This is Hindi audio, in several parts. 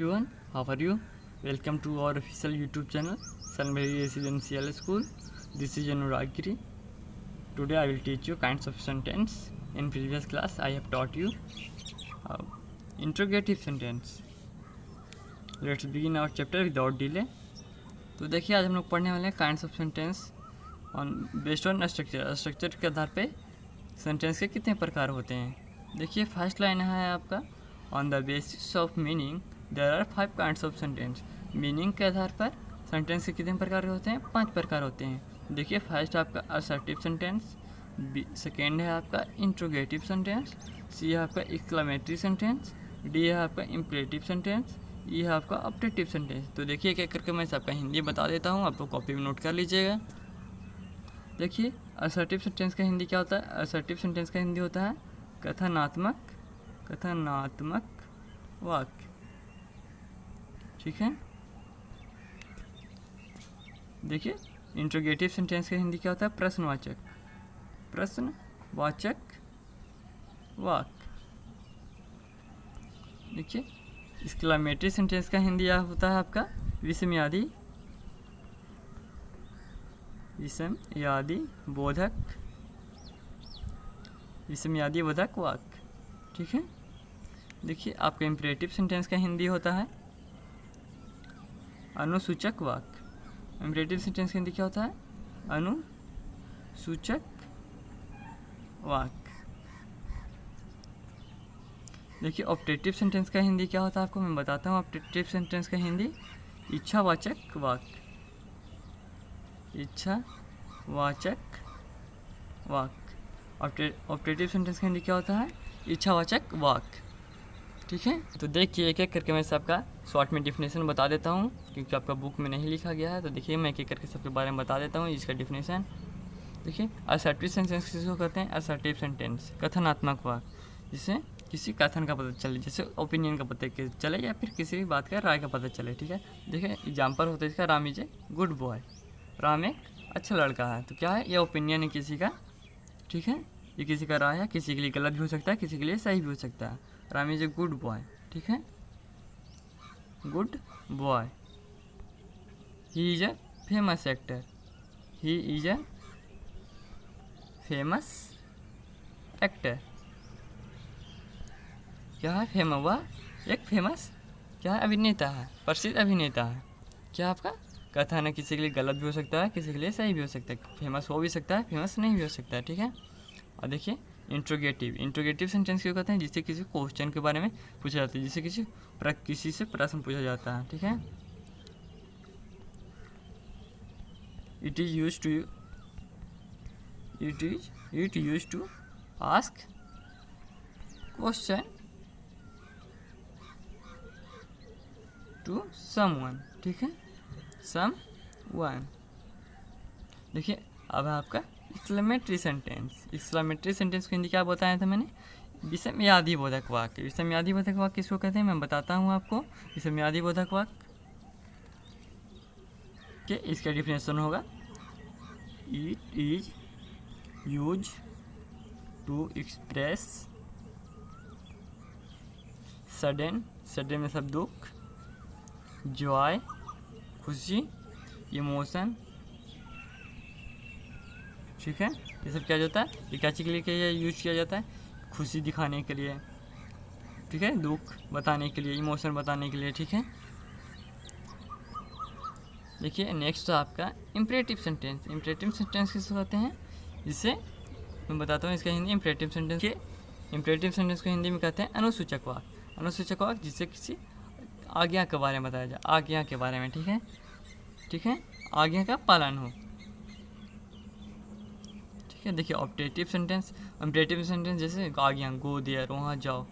Everyone, how are you? Welcome to our official YouTube channel, Sunbury Residential School. This is Anurag Giri. Today I will teach you kinds of sentence. In previous class I have taught you uh, interrogative sentence. Let's begin our chapter without delay. तो देखिए आज हम लोग पढ़ने वाले हैं kinds of sentence on based on structure. Structure के आधार पे सेंटेंस के कितने प्रकार होते हैं। देखिए फर्स्ट लाइन है आपका, on the basis of meaning there are 5 kinds of sentence. Meaning के आधार पर सेंटेंस के कितने प्रकार होते हैं? 5 प्रकार होते हैं। देखिए फर्स्ट आपका असर्टिव सेंटेंस, सेकेंड है आपका इंट्रोगेटिव सेंटेंस, सी है आपका एक्सक्लेमेटरी सेंटेंस, डी है आपका इम्परेटिव सेंटेंस, ये है आपका ऑब्जेक्टिव सेंटेंस। तो देखिए एक एक करके मैं आपका हिंदी बता देता हूँ, आप लोग कॉपी में नोट कर लीजिएगा। देखिए असर्टिव सेंटेंस का हिंदी क्या होता है? असर्टिव सेंटेंस का हिंदी होता है कथनात्मक वाक्य। ठीक है। देखिए इंट्रोगेटिव सेंटेंस का हिंदी क्या होता है? प्रश्नवाचक वाक्य। देखिए एक्सक्लेमेटरी सेंटेंस का हिंदी होता है आपका विस्मयादि बोधक वाक्य। ठीक है। देखिए आपका इम्परेटिव सेंटेंस का हिंदी होता है अनुसूचक वाक्य। इम्परेटिव सेंटेंस का हिंदी क्या होता है? अनुसूचक वाक्य। देखिए ऑब्जेक्टिव सेंटेंस का हिंदी क्या होता है आपको मैं बताता हूँ। ऑब्जेक्टिव सेंटेंस का हिंदी इच्छावाचक वाक्य। ऑब्जेक्टिव सेंटेंस का हिंदी क्या होता है? इच्छावाचक वाक्य। ठीक है। तो देखिए एक एक करके मैं सबका शॉर्ट में डिफिनेशन बता देता हूँ, क्योंकि आपका बुक में नहीं लिखा गया है। तो देखिए मैं एक एक करके सबके बारे में बता देता हूँ इसका डिफिनेशन। देखिए असर्टिव सेंटेंस किसको कहते हैं? असर्टिव सेंटेंस कथनात्मक वाक्य, जिससे किसी कथन का पता चले, जैसे ओपिनियन का पता चले या फिर किसी भी बात का राय का पता चले। ठीक है। देखिए एग्जाम्पल होता है इसका, Ram is a good boy. Ram एक अच्छा लड़का है। तो क्या है? ये ओपिनियन है किसी का। ठीक है। ये किसी का राय है, किसी के लिए गलत भी हो सकता है, किसी के लिए सही भी हो सकता है। Ram is a good boy. ठीक है। Good boy. He is a famous actor. क्या है? वह एक फेमस क्या है? अभिनेता है, प्रसिद्ध अभिनेता है। क्या आपका कथन है, किसी के लिए गलत भी हो सकता है, किसी के लिए सही भी हो सकता है, फेमस हो भी सकता है, फेमस नहीं भी हो सकता है। ठीक है। और देखिए इंट्रोगेटिव सेंटेंस क्यों कहते हैं? जिससे किसी क्वेश्चन के बारे में पूछा जाता है, जिससे किसी से प्रश्न पूछा जाता है। ठीक है। It use to ask question to someone. ठीक है, समवन। देखिए अब आपका एक्सक्लेमेटरी सेंटेंस को हिंदी क्या बताया था मैंने? विस्मयादि बोधक वाक्य। विस्मयादि बोधक वाक्य किसको कहते हैं मैं बताता हूँ आपको। विस्मयादि बोधक वाक्य के इसका डिफिनेशन होगा, it is use to express sudden में सब दुख, जॉय खुशी, इमोशन। ठीक है। ये सब क्या जाता है? ये क्या चीज़ के लिए यूज किया जाता है? खुशी दिखाने के लिए। ठीक है। दुख बताने के लिए, इमोशन बताने के लिए। ठीक है। देखिए नेक्स्ट आपका इम्परेटिव सेंटेंस किसको कहते हैं? जिससे मैं बताता हूँ इसका हिंदी। इम्परेटिव सेंटेंस को हिंदी में कहते हैं अनुसूचक वाक्य। जिससे किसी आज्ञा के बारे में बताया जाए, आज्ञा के बारे में। ठीक है। आज्ञा का पालन हो। ठीक है। देखिए ऑब्जेक्टिव सेंटेंस जैसे आज्ञा, गो देयर, वहाँ जाओ,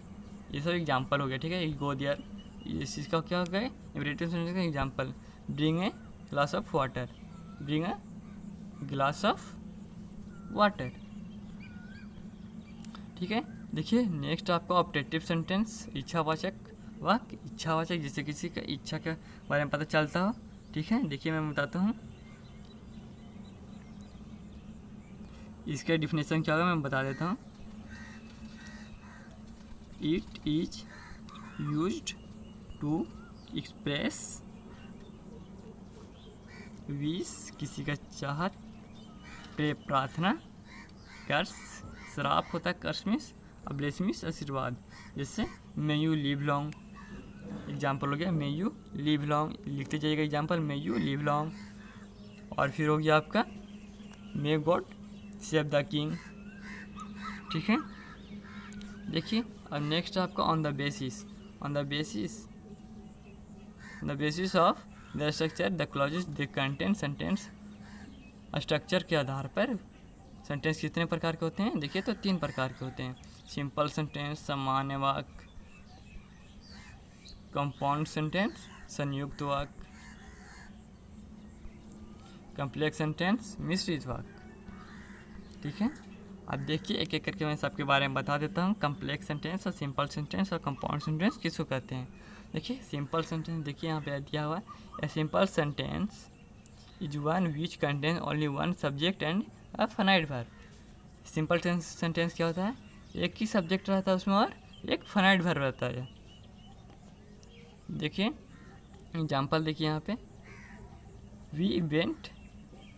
ये सब एग्जाम्पल हो गया। ठीक है। गो देयर इस चीज़ का क्या हो गया? इम्परेटिव सेंटेंस का example. Bring a glass of water. ठीक है। देखिए नेक्स्ट आपका ऑब्जेक्टिव सेंटेंस इच्छावाचक वाक्य। जिससे किसी का इच्छा के बारे में पता चलता हो। ठीक है। देखिए मैं बताता हूँ इसका डिफिनेशन क्या होगा मैं बता देता हूँ। It is used to express wish किसी का चाहत, प्रे प्रार्थना, कर्स श्राप होता है, कर्स मीन्स ब्लेसिंग्स आशीर्वाद, जैसे may you live long, example हो गया मे यू लिव लॉन्ग, लिखते जाइएगा example may you live long. और फिर हो गया आपका may God save the king, ठीक है। देखिए अब नेक्स्ट आपका on the basis of the structure the clauses the content sentence. Structure के आधार पर सेंटेंस कितने प्रकार के होते हैं, देखिए तो 3 प्रकार के होते हैं, सिंपल सेंटेंस, सामान्य वाक्य, कंपाउंड सेंटेंस, संयुक्त वाक्य, कॉम्प्लेक्स सेंटेंस, मिश्रित वाक्य, ठीक है। अब देखिए एक एक करके मैं सबके बारे में बता देता हूँ। कॉम्प्लेक्स सेंटेंस और सिंपल सेंटेंस और कंपाउंड सेंटेंस किसको कहते हैं। देखिए सिंपल सेंटेंस, देखिए यहाँ पे दिया हुआ है, a simple sentence is one which contain only one subject and a finite verb. Simple sentence क्या होता है, एक ही सब्जेक्ट रहता है उसमें और एक फाइनाइट वर्ब रहता है। देखिए एग्जाम्पल देखिए यहाँ पे, we went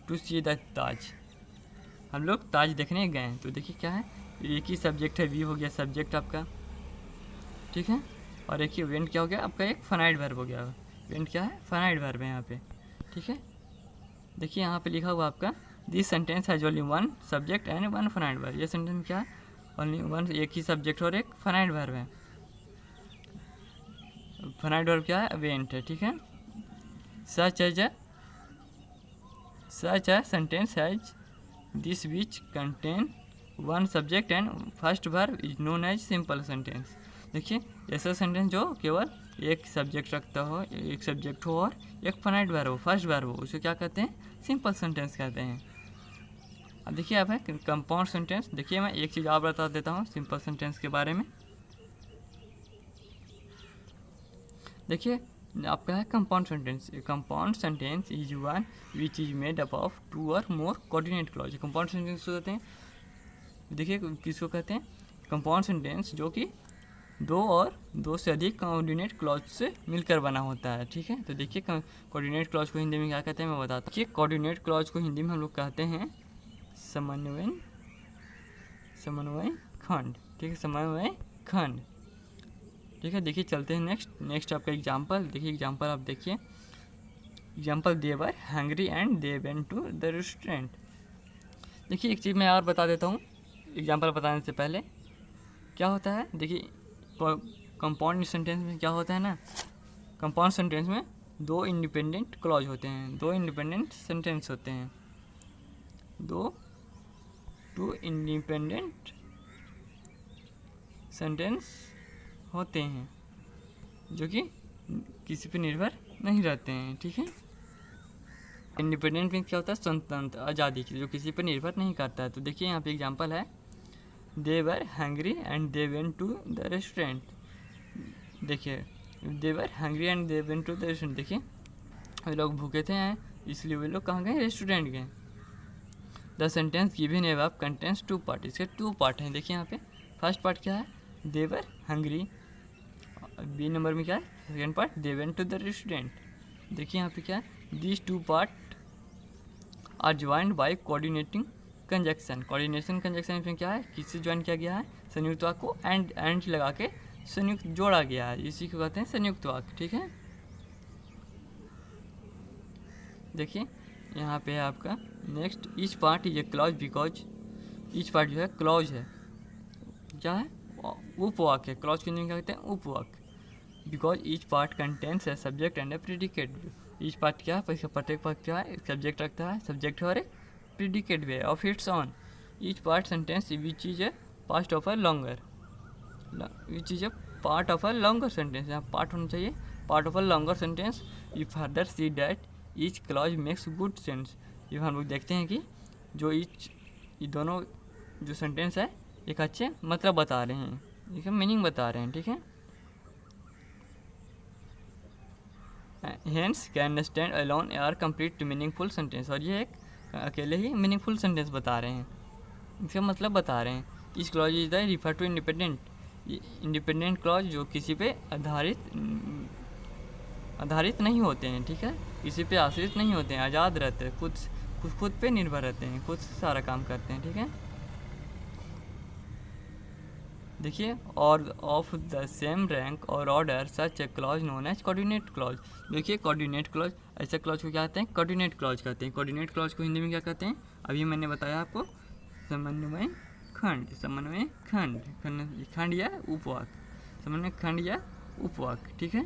to see the Taj, हम लोग ताज देखने गए हैं। तो देखिए क्या है, एक ही सब्जेक्ट है, वी हो गया सब्जेक्ट आपका, ठीक है, और एक ही वेंट क्या हो गया आपका, एक फाइनाइट वर्ब हो गया। वेंट क्या है, फाइनाइट वर्ब है यहाँ पे, ठीक है। देखिए यहाँ पे लिखा हुआ आपका this sentence has only one subject and one finite verb. ये सेंटेंस क्या है, ओनली वन, एक ही सब्जेक्ट और एक फाइनाइट वर्ब है। फाइनाइट वर्ब क्या है, वेंट है, ठीक है। Such a sentence has this which contain one subject and first verb is known as simple sentence. देखिए ऐसा सेंटेंस जो केवल एक सब्जेक्ट रखता हो, एक सब्जेक्ट हो और एक फाइनाइट वर्ब हो, फर्स्ट वर्ब हो, उसे क्या कहते हैं, सिंपल सेंटेंस कहते हैं। अब देखिए आप है कंपाउंड सेंटेंस। देखिए मैं एक चीज़ और बता देता हूँ सिंपल सेंटेंस के बारे में। देखिए आपका है compound sentence. Compound sentence is one which is made up of 2 और मोर कोऑर्डिनेट क्लॉज। कंपाउंड सेंटेंस को कहते हैं, देखिए किसको कहते हैं, कंपाउंड सेंटेंस जो कि 2 और 2 से अधिक कोऑर्डिनेट क्लॉज से मिलकर बना होता है, ठीक है। तो देखिए कोऑर्डिनेट क्लॉज को हिंदी में क्या कहते हैं मैं बताता हूँ। देखिए कोऑर्डिनेट क्लॉज को हिंदी में हम लोग कहते हैं समन्वय खंड, ठीक है, समन्वय खंड, ठीक है। देखिए चलते हैं नेक्स्ट आपका एग्जाम्पल। देखिए एग्जाम्पल आप देखिए, example they were hungry and they went to the restaurant. देखिए एक चीज़ मैं और बता देता हूँ एग्जाम्पल बताने से पहले, क्या होता है, देखिए कंपाउंड सेंटेंस में क्या होता है ना, कंपाउंड सेंटेंस में 2 इंडिपेंडेंट क्लॉज होते हैं, 2 इंडिपेंडेंट सेंटेंस होते हैं, 2 इंडिपेंडेंट सेंटेंस होते हैं जो कि किसी पे निर्भर नहीं रहते हैं, ठीक है। इंडिपेंडेंट मीन्स क्या होता है, स्वतंत्र आज़ादी की, जो किसी पर निर्भर नहीं करता है। तो देखिए यहाँ पे एग्जांपल है, they were hungry and they went to the restaurant. देखिए they were hungry and they went to the restaurant, देखिए वे लोग भूखे थे इसलिए वे लोग कहाँ गए, रेस्टोरेंट गए। The sentence given above contains 2 part, इसके 2 पार्ट हैं। देखिए यहाँ पे फर्स्ट पार्ट क्या है, they were hungry, B number में क्या है second part, they went to the restaurant. देखिए यहाँ पे क्या है, this 2 part are joined by coordinating conjunction. Coordination conjunction में क्या है, किससे ज्वाइन किया गया है, संयुक्त वाक्य को एंड लगा के संयुक्त जोड़ा गया है, इसी को कहते हैं संयुक्त वाक्य, ठीक है। देखिए यहाँ पे है आपका next, each part is a clause because, each part जो है क्लॉज है, क्या है, उपवाक्य है। क्लॉज के क्या कहते हैं, उपवाक्य। Because each part contents a subject and a predicate. Each part क्या है, प्रत्येक पार्ट क्या है, एक सब्जेक्ट रखता है, सब्जेक्ट और एक प्रेडिकेट भी है of its own. Each part sentence which is a part of a longer, which is a part of a longer sentence, यहाँ पार्ट होना चाहिए, part of a longer sentence. You further see that each clause makes good sense. ये हम लोग देखते हैं कि जो ये दोनों जो सेंटेंस है एक अच्छे मतलब बता रहे हैं, ठीक है, मीनिंग बता रहे हैं, ठीक है। Hence can stand alone are complete meaningful sentence, और ये एक अकेले ही मीनिंगफुल सेंटेंस बता रहे हैं, इसका मतलब बता रहे हैं। इस clause is the refer to independent, independent clause जो किसी पे आधारित आधारित नहीं होते हैं, ठीक है, किसी पे आश्रित नहीं होते हैं, आज़ाद रहते हैं, खुद पे निर्भर रहते हैं, खुद से सारा काम करते हैं, ठीक है। देखिए, और ऑफ द सेम रैंक और order such a clause known as coordinate clause. देखिए, कोऑर्डिनेट क्लॉज, ऐसे क्लॉज को क्या कहते हैं, कोऑर्डिनेट क्लॉज कहते हैं। कोऑर्डिनेट क्लॉज को हिंदी में क्या कहते हैं, अभी मैंने बताया आपको, समन्वय खंड, समन्वय खंड, खंड या उपवाक, समन्वय खंड या उपवाक, ठीक है।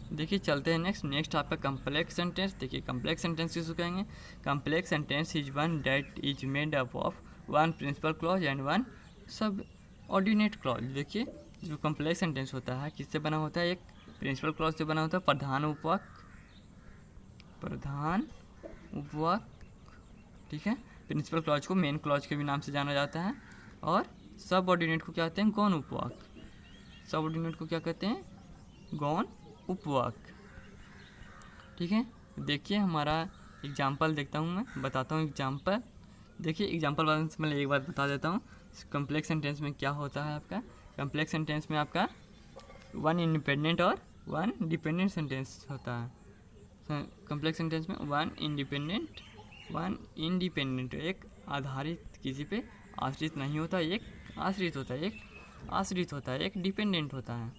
देखिए, चलते हैं नेक्स्ट आपका कम्प्लेक्स सेंटेंस। देखिए, कम्प्लेक्स सेंटेंस किसको कहेंगे, complex sentence is one that is made up of one principal clause and one subordinate clause. देखिए, जो कम्प्लेक्स सेंटेंस होता है किससे बना होता है, एक प्रिंसिपल क्लॉज से बना होता है, प्रधान उपवाक, ठीक है। प्रिंसिपल क्लॉज को मेन क्लॉज के भी नाम से जाना जाता है, और सब ऑर्डिनेट को क्या कहते हैं, गौण उपवाक। सब ऑर्डिनेट को क्या कहते हैं, गौण उपवाक, ठीक है। देखिए, हमारा एग्जाम्पल देखता हूँ, मैं बताता हूँ एग्जाम्पल। देखिए, एग्जाम्पल बताने से पहले एक बात बता देता हूँ, कम्प्लेक्स सेंटेंस में क्या होता है आपका, कम्प्लेक्स सेंटेंस में आपका वन इंडिपेंडेंट और वन डिपेंडेंट सेंटेंस होता है। कम्प्लेक्स सेंटेंस में वन इंडिपेंडेंट, एक आधारित, किसी पे आश्रित नहीं होता, एक आश्रित होता है, एक डिपेंडेंट होता है,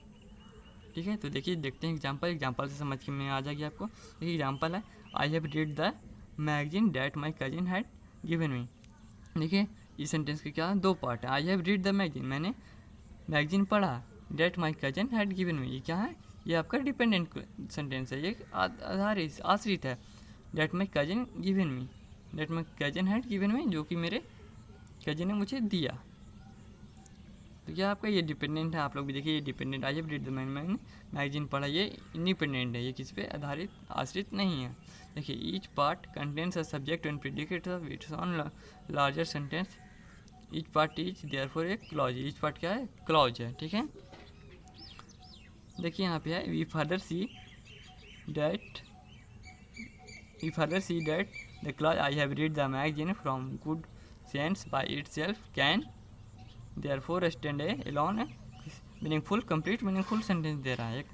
ठीक है। तो देखिए, देखते हैं एग्जाम्पल से समझ के में आ जाएगी आपको। देखिए, एग्जाम्पल है, आई have read the magazine that my cousin had given me. देखिए, इस सेंटेंस के क्या दो पार्ट है, आई हैव रीड द मैगजीन, मैंने मैगजीन पढ़ा, that my cousin had given me, ये क्या है, ये आपका डिपेंडेंट सेंटेंस है, ये आधारित आश्रित है। That my cousin given me, that my cousin had given me, जो कि मेरे कजिन ने मुझे दिया, तो क्या आपका ये डिपेंडेंट है। आप लोग भी देखिए, ये dependent, I have read the magazine, magazine पढ़ा, ये इंडिपेंडेंट है, ये किस पे आधारित आश्रित नहीं है। देखिए, each part contains a subject and predicate of its on larger sentence, each part is therefore A clause. Each part क्या है, क्लॉज है, ठीक है। देखिए, यहाँ पे है, we further see that the clause I have read the magazine from good sense by itself can therefore stand a alone meaningful, complete meaningful sentence दे रहा है, एक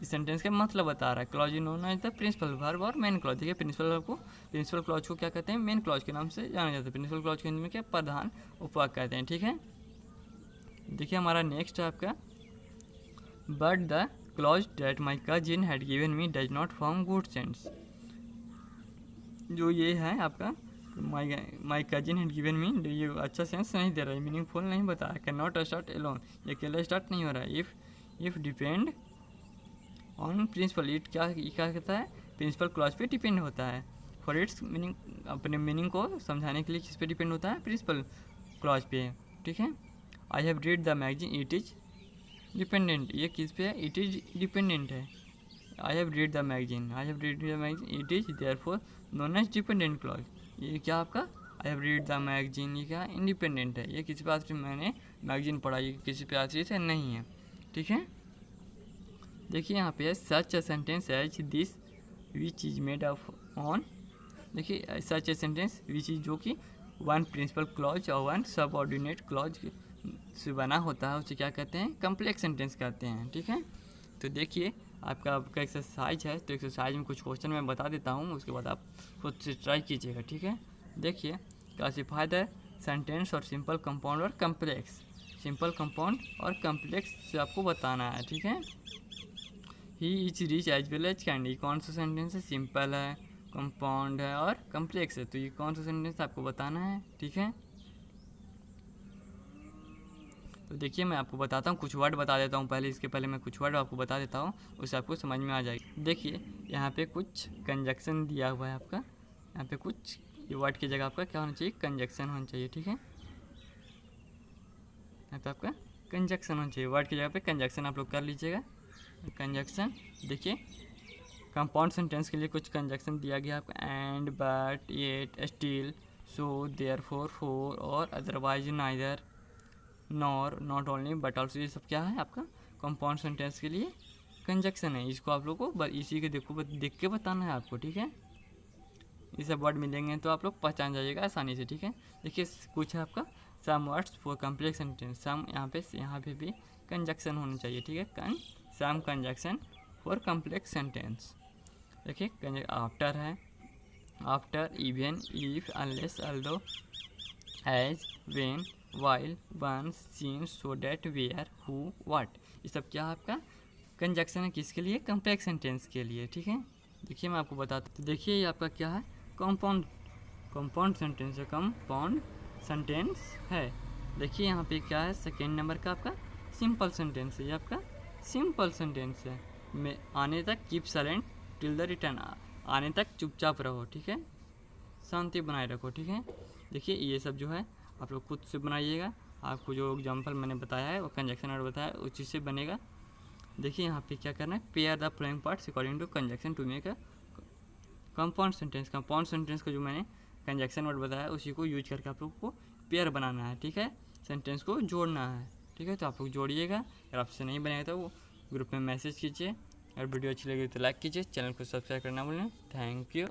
इस सेंटेंस का मतलब बता रहा है। Clause known as the principal verb और मेन क्लॉज। देखिए, प्रिंसिपल क्लॉज को क्या कहते हैं, मेन क्लॉज के नाम से जाना जाता है। प्रिंसिपल क्लॉज के हिंदी में क्या, प्रधान उपवाक कहते हैं, ठीक है। देखिए, हमारा नेक्स्ट है आपका, but the clause that my cousin had given me does not form good sense. जो ये है आपका, my cousin had given me, ये अच्छा सेंस नहीं दे रहा है, मीनिंगफुल नहीं बताया। कैन नॉट स्टार्ट एलोन, ये अकेला स्टार्ट नहीं हो रहा है। If depend on principal, it क्या कहता है, प्रिंसिपल क्लॉज पे डिपेंड होता है। फॉर इट्स मीनिंग, अपने मीनिंग को समझाने के लिए किस पे डिपेंड होता है, प्रिंसिपल क्लॉज पे, ठीक है। आई have read the magazine, it is dependent, ये किस पे है, इट इज डिपेंडेंट है। आई have read the magazine, it is therefore known age dependent clause. ये क्या आपका, आई हैव रीड द मैगजीन, ये क्या इंडिपेंडेंट है, ये किसी पे आश्रित, मैंने मैगजीन पढ़ा, ये किसी पे आश्रित है नहीं है, ठीक है। देखिए, यहाँ पे है, such a sentence as this which is made of on. देखिए, such a sentence which is, जो कि वन प्रिंसिपल क्लॉज और वन सब ऑर्डिनेट क्लॉज से बना होता है, उसे क्या कहते हैं, कम्प्लेक्स सेंटेंस कहते हैं, ठीक है। तो देखिए, आपका एक्सरसाइज है, तो एक्सरसाइज में कुछ क्वेश्चन मैं बता देता हूँ, उसके बाद आप खुद से ट्राई कीजिएगा, ठीक है। देखिए, क्लासीफाई द सेंटेंस और सिंपल कंपाउंड और कम्प्लेक्स। सिंपल कंपाउंड और कम्प्लेक्स से आपको बताना है, ठीक है। He is rich as well as candy, कौन सा सेंटेंस है, सिंपल है, कंपाउंड है और कम्प्लेक्स है, तो ये कौन सा सेंटेंस आपको बताना है, ठीक है। तो देखिए, मैं आपको बताता हूँ, कुछ वर्ड बता देता हूँ पहले, इसके पहले मैं कुछ वर्ड आपको बता देता हूँ, उससे आपको समझ में आ जाएगी। देखिए, यहाँ पे कुछ कंजक्शन दिया हुआ है आपका, यहाँ पे कुछ, ये वर्ड की जगह आपका क्या होना चाहिए, कंजक्शन होना चाहिए, ठीक है। यहाँ पे आपका कंजक्शन होना चाहिए, वर्ड की जगह पे कंजक्शन आप लोग कर लीजिएगा, कंजक्शन। देखिए, कंपाउंड सेंटेंस के लिए कुछ कंजक्शन दिया गया आपका, and, but, yet, still, so, therefore, for और otherwise, neither, nor, not only, but also, ये सब क्या है आपका कंपाउंड सेंटेंस के लिए कंजक्शन है। इसको आप लोग को इसी के देख के बताना है आपको, ठीक है। ये सब वर्ड मिलेंगे तो आप लोग पहचान जाइएगा आसानी से, ठीक है। देखिए, कुछ है आपका, some words for complex sentence, some, यहाँ पे भी कंजक्शन होना चाहिए, ठीक है, some conjunction for complex sentence. देखिए आफ्टर है, after, even, if, unless, although, as, when, while, once, since, so that, where, who, what, ये सब क्या आपका कंजक्शन है किसके लिए? कॉम्प्लेक्स सेंटेंस के लिए। ठीक है, देखिए मैं आपको बताता हूँ। तो देखिए ये आपका क्या है? कंपाउंड सेंटेंस है, कंपाउंड सेंटेंस है। देखिए यहाँ पे क्या है? सेकेंड नंबर का आपका सिंपल सेंटेंस है, ये आपका सिंपल सेंटेंस है। मैं आने तक keep silent till the return, आने तक चुपचाप रहो। ठीक है, शांति बनाए रखो। ठीक है, देखिए ये सब जो है आप लोग खुद से बनाइएगा। आपको जो एग्जांपल मैंने बताया है वो कंजक्शन वर्ड बताया है उसी से बनेगा। देखिए यहाँ पे क्या करना है? Pair the following parts according to conjunction to make a compound sentence. Compound sentence का जो मैंने कंजक्शन वर्ड बताया उसी को यूज करके आप लोग को पेयर बनाना है। ठीक है, सेंटेंस को जोड़ना है। ठीक है, तो आप लोग जोड़िएगा। अगर आपसे नहीं बनेगा तो वो ग्रुप में मैसेज कीजिए। अगर वीडियो अच्छी लगी तो लाइक कीजिए, चैनल को सब्सक्राइब करना भूलें। Thank you.